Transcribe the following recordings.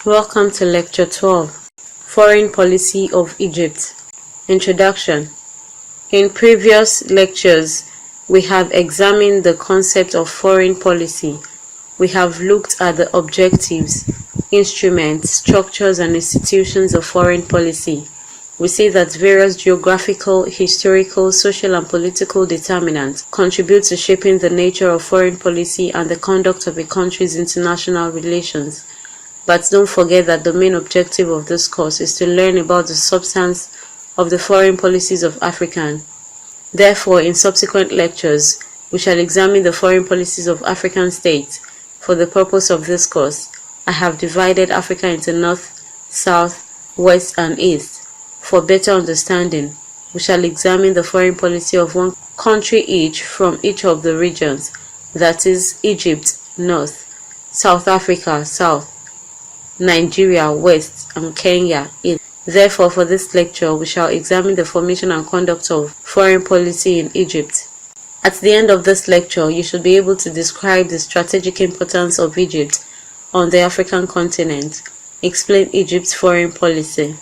Welcome to Lecture 12, Foreign Policy of Egypt. Introduction. In previous lectures, we have examined the concept of foreign policy. We have looked at the objectives, instruments, structures, and institutions of foreign policy. We see that various geographical, historical, social, and political determinants contribute to shaping the nature of foreign policy and the conduct of a country's international relations. But don't forget that the main objective of this course is to learn about the substance of the foreign policies of Africa. Therefore, in subsequent lectures, we shall examine the foreign policies of African states. For the purpose of this course, I have divided Africa into North, South, West, and East. For better understanding, we shall examine the foreign policy of one country each from each of the regions, that is, Egypt, North, South Africa, South, Nigeria, West, and Kenya, East. Therefore, for this lecture, we shall examine the formation and conduct of foreign policy in Egypt. At the end of this lecture, you should be able to describe the strategic importance of Egypt on the African continent. Explain Egypt's foreign policy.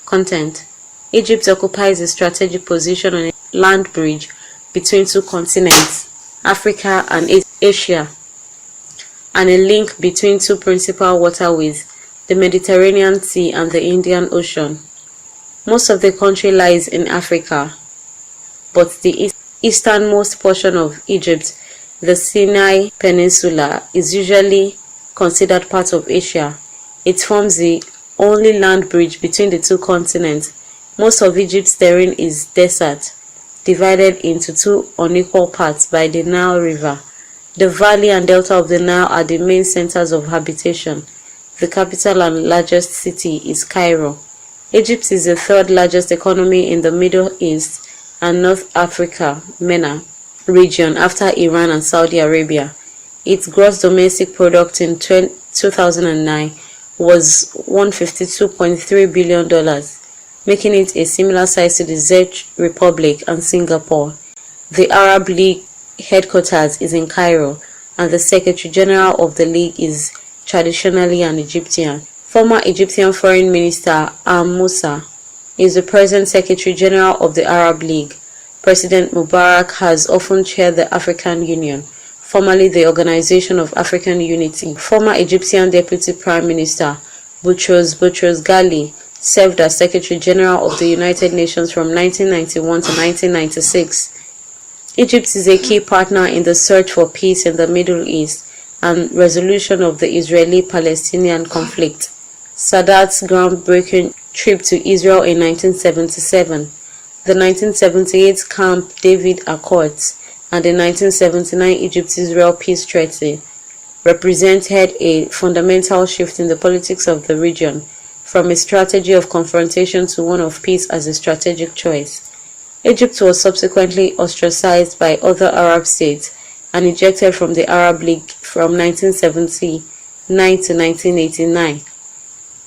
Content. Egypt occupies a strategic position on a land bridge between two continents, Africa and Asia, and a link between two principal waterways, the Mediterranean Sea and the Indian Ocean. Most of the country lies in Africa, but the easternmost portion of Egypt, the Sinai Peninsula, is usually considered part of Asia. It forms the only land bridge between the two continents. Most of Egypt's terrain is desert, divided into two unequal parts by the Nile River. The valley and delta of the Nile are the main centers of habitation. The capital and largest city is Cairo. Egypt is the third largest economy in the Middle East and North Africa (MENA) region after Iran and Saudi Arabia. Its gross domestic product in 2009 was $152.3 billion, making it a similar size to the Czech Republic and Singapore. The Arab League headquarters is in Cairo, and the Secretary General of the League is traditionally an Egyptian. Former Egyptian Foreign Minister Moussa is the present Secretary General of the Arab League. President Mubarak has often chaired the African Union, formerly the Organization of African Unity. Former Egyptian Deputy Prime Minister Boutros Ghali served as Secretary General of the United Nations from 1991 to 1996. Egypt is a key partner in the search for peace in the Middle East and resolution of the Israeli-Palestinian conflict. Sadat's groundbreaking trip to Israel in 1977, the 1978 Camp David Accords, and the 1979 Egypt-Israel Peace Treaty represented a fundamental shift in the politics of the region, from a strategy of confrontation to one of peace as a strategic choice. Egypt was subsequently ostracized by other Arab states and ejected from the Arab League from 1979 to 1989.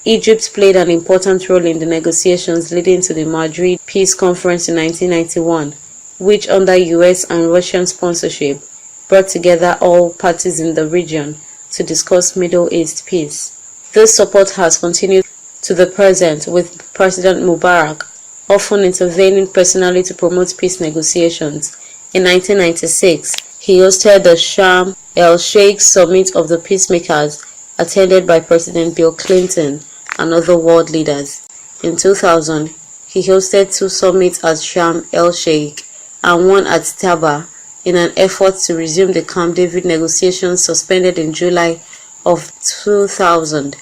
Egypt played an important role in the negotiations leading to the Madrid Peace Conference in 1991, which under US and Russian sponsorship brought together all parties in the region to discuss Middle East peace. This support has continued to the present, with President Mubarak often intervening personally to promote peace negotiations. In 1996, he hosted the Sharm el-Sheikh Summit of the Peacemakers, attended by President Bill Clinton and other world leaders. In 2000, he hosted two summits at Sharm el-Sheikh and one at Taba in an effort to resume the Camp David negotiations suspended in July of 2000.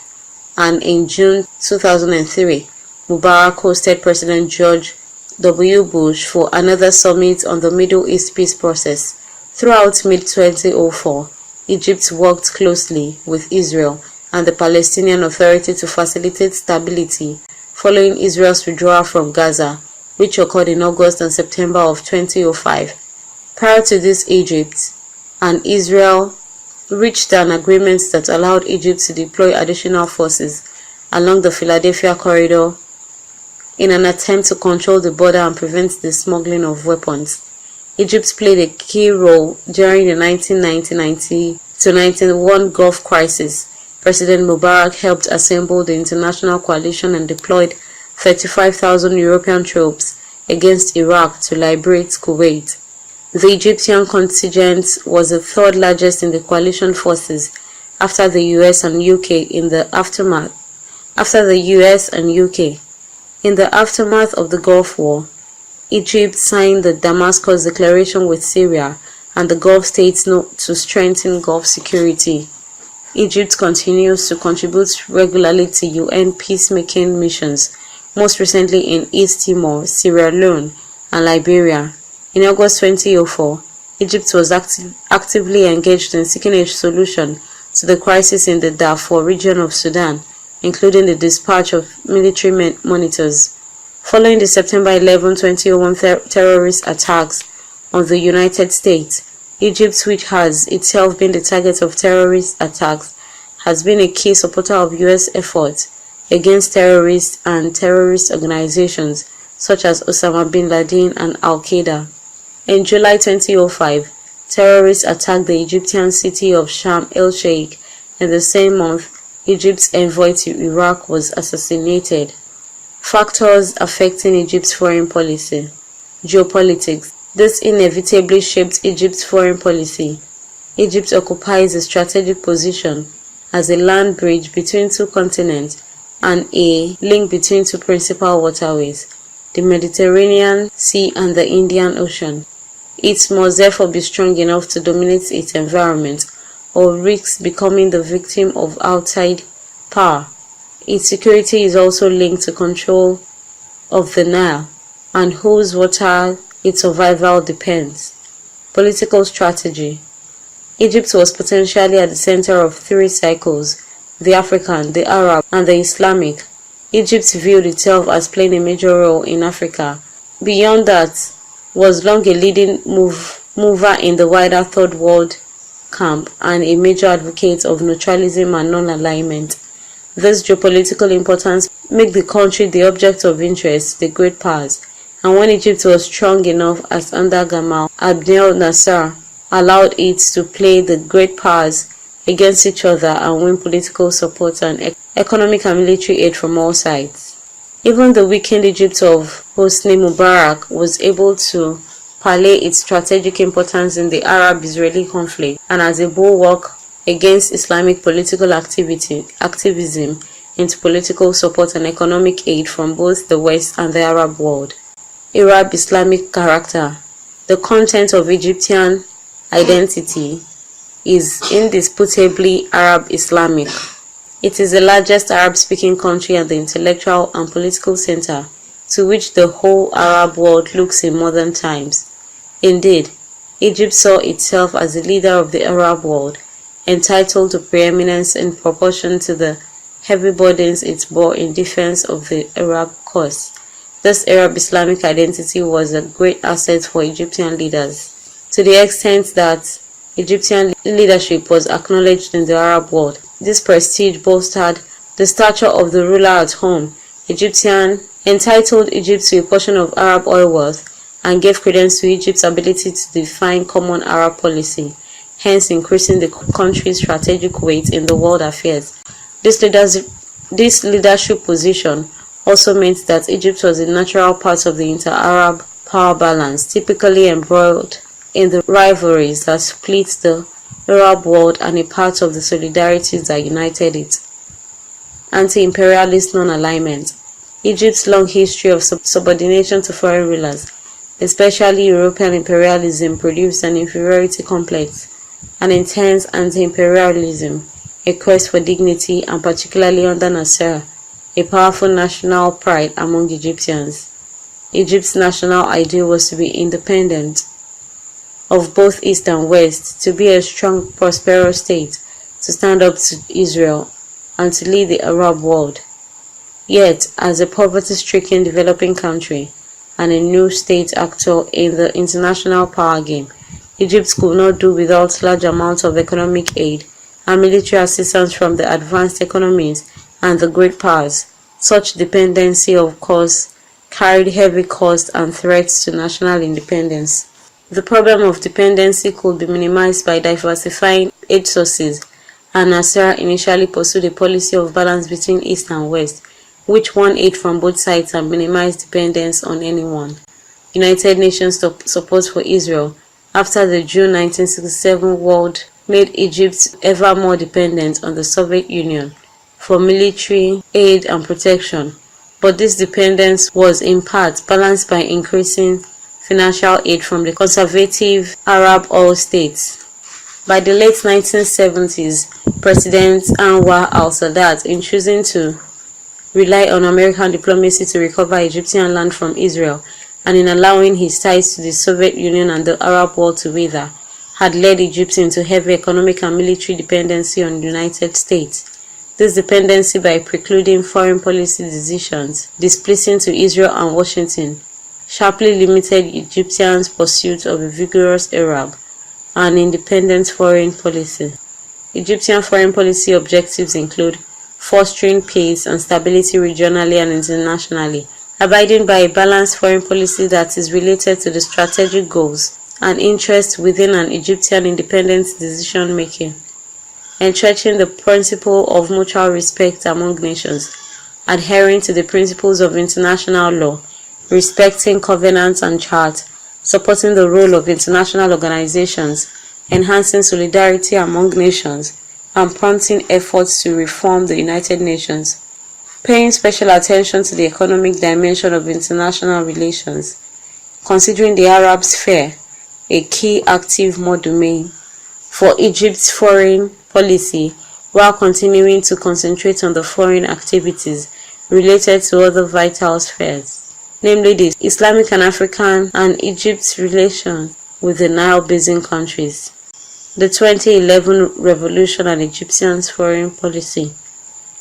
And in June 2003, Mubarak hosted President George W. Bush for another summit on the Middle East peace process. Throughout mid-2004, Egypt worked closely with Israel and the Palestinian Authority to facilitate stability following Israel's withdrawal from Gaza, which occurred in August and September of 2005. Prior to this, Egypt and Israel reached an agreement that allowed Egypt to deploy additional forces along the Philadelphia corridor in an attempt to control the border and prevent the smuggling of weapons. Egypt played a key role during the 1990-91 Gulf crisis, President Mubarak helped assemble the international coalition and deployed 35,000 European troops against Iraq to liberate Kuwait. The Egyptian contingent was the third largest in the coalition forces after the US and UK in the aftermath of the Gulf War. Egypt signed the Damascus Declaration with Syria and the Gulf states to strengthen Gulf security. Egypt continues to contribute regularly to UN peacemaking missions, most recently in East Timor, Sierra Leone, and Liberia. In August 2004, Egypt was actively engaged in seeking a solution to the crisis in the Darfur region of Sudan, including the dispatch of military monitors. Following the September 11, 2001 terrorist attacks on the United States, Egypt, which has itself been the target of terrorist attacks, has been a key supporter of US efforts against terrorists and terrorist organizations such as Osama bin Laden and Al-Qaeda. In July 2005, terrorists attacked the Egyptian city of Sharm el-Sheikh. In the same month, Egypt's envoy to Iraq was assassinated. Factors affecting Egypt's foreign policy. Geopolitics. This inevitably shaped Egypt's foreign policy. Egypt occupies a strategic position as a land bridge between two continents and a link between two principal waterways, the Mediterranean Sea and the Indian Ocean. It must therefore be strong enough to dominate its environment or risk becoming the victim of outside power. Its security is also linked to control of the Nile, and whose water its survival depends. Political strategy. Egypt was potentially at the center of three cycles: the African, the Arab, and the Islamic. Egypt viewed itself as playing a major role in Africa. Beyond that, was long a leading mover in the wider Third World camp and a major advocate of neutralism and non-alignment. This geopolitical importance made the country the object of interest to the great powers, and when Egypt was strong enough as under Gamal Abdel Nasser allowed it to play the great powers against each other and win political support and economic and military aid from all sides. Even the weakened Egypt of Hosni Mubarak was able to parlay its strategic importance in the Arab-Israeli conflict and as a bulwark against Islamic political activism into political support and economic aid from both the West and the Arab world. Arab-Islamic character. The content of Egyptian identity is indisputably Arab-Islamic. It is the largest Arab-speaking country and the intellectual and political center to which the whole Arab world looks in modern times. Indeed, Egypt saw itself as the leader of the Arab world, entitled to preeminence in proportion to the heavy burdens it bore in defense of the Arab cause. This Arab-Islamic identity was a great asset for Egyptian leaders, to the extent that Egyptian leadership was acknowledged in the Arab world. This prestige bolstered the stature of the ruler at home. Entitled Egypt to a portion of Arab oil wealth and gave credence to Egypt's ability to define common Arab policy, hence increasing the country's strategic weight in the world affairs. This leadership position also meant that Egypt was a natural part of the inter-Arab power balance, typically embroiled in the rivalries that split the Arab world and a part of the solidarities that united it. Anti-imperialist non-alignment. Egypt's long history of subordination to foreign rulers, especially European imperialism, produced an inferiority complex, an intense anti-imperialism, a quest for dignity, and particularly under Nasser, a powerful national pride among Egyptians. Egypt's national ideal was to be independent of both East and West, to be a strong, prosperous state, to stand up to Israel, and to lead the Arab world. Yet, as a poverty-stricken developing country and a new state actor in the international power game, Egypt could not do without large amounts of economic aid and military assistance from the advanced economies and the great powers. Such dependency, of course, carried heavy costs and threats to national independence. The problem of dependency could be minimized by diversifying aid sources al-Nasser initially pursued a policy of balance between East and West, which won aid from both sides and minimized dependence on anyone. United Nations support for Israel after the June 1967 war made Egypt ever more dependent on the Soviet Union for military aid and protection, but this dependence was in part balanced by increasing financial aid from the conservative Arab oil states. By the late 1970s, President Anwar al-Sadat, in choosing to rely on American diplomacy to recover Egyptian land from Israel, and in allowing his ties to the Soviet Union and the Arab world to wither, had led Egypt into heavy economic and military dependency on the United States. This dependency, by precluding foreign policy decisions displeasing to Israel and Washington, sharply limited Egyptians' pursuit of a vigorous Arab and independent foreign policy. Egyptian foreign policy objectives include fostering peace and stability regionally and internationally, abiding by a balanced foreign policy that is related to the strategic goals and interests within an Egyptian independent decision-making, entrenching the principle of mutual respect among nations, adhering to the principles of international law, respecting covenants and charter, supporting the role of international organizations, enhancing solidarity among nations, and prompting efforts to reform the United Nations, paying special attention to the economic dimension of international relations, considering the Arab sphere a key active domain for Egypt's foreign policy, while continuing to concentrate on the foreign activities related to other vital spheres, namely the Islamic and African and Egypt's relations with the Nile Basin countries. The 2011 revolution and Egyptians' foreign policy.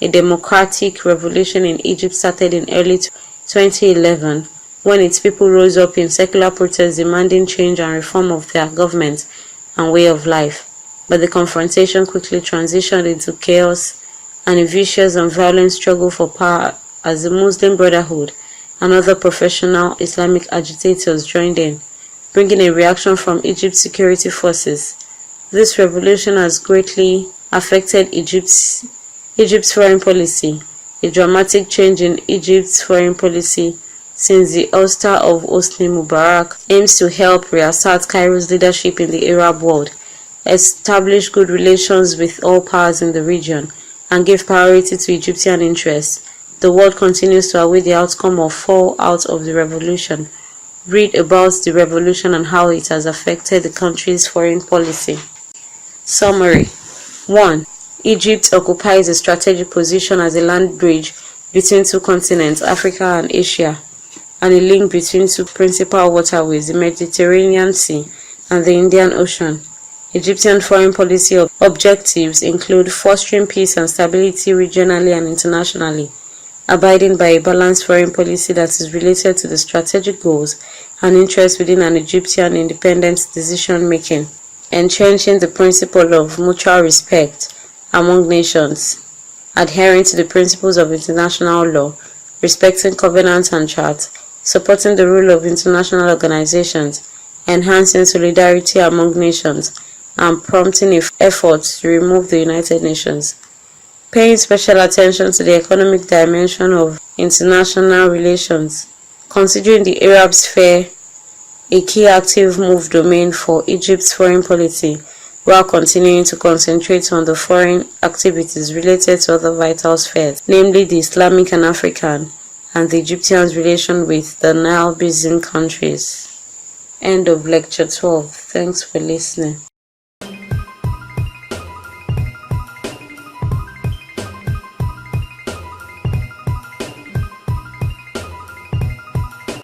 A democratic revolution in Egypt started in early 2011 when its people rose up in secular protests demanding change and reform of their government and way of life. But the confrontation quickly transitioned into chaos and a vicious and violent struggle for power as the Muslim Brotherhood and other professional Islamic agitators joined in, bringing a reaction from Egypt's security forces. This revolution has greatly affected Egypt's foreign policy, a dramatic change in Egypt's foreign policy since the ouster of Hosni Mubarak aims to help reassert Cairo's leadership in the Arab world, establish good relations with all powers in the region, and give priority to Egyptian interests. The world continues to await the outcome or fallout of the revolution. Read about the revolution and how it has affected the country's foreign policy. Summary. 1. Egypt occupies a strategic position as a land bridge between two continents, Africa and Asia, and a link between two principal waterways, the Mediterranean Sea and the Indian Ocean. Egyptian foreign policy objectives include fostering peace and stability regionally and internationally, abiding by a balanced foreign policy that is related to the strategic goals and interests within an Egyptian independent decision-making, entrenching the principle of mutual respect among nations, adhering to the principles of international law, respecting covenants and charter, supporting the role of international organizations, enhancing solidarity among nations, and prompting efforts to remove the United Nations, paying special attention to the economic dimension of international relations, considering the Arab sphere a key active domain for Egypt's foreign policy, while continuing to concentrate on the foreign activities related to other vital spheres, namely the Islamic and African, and the Egyptians' relation with the Nile Basin countries. End of Lecture 12. Thanks for listening.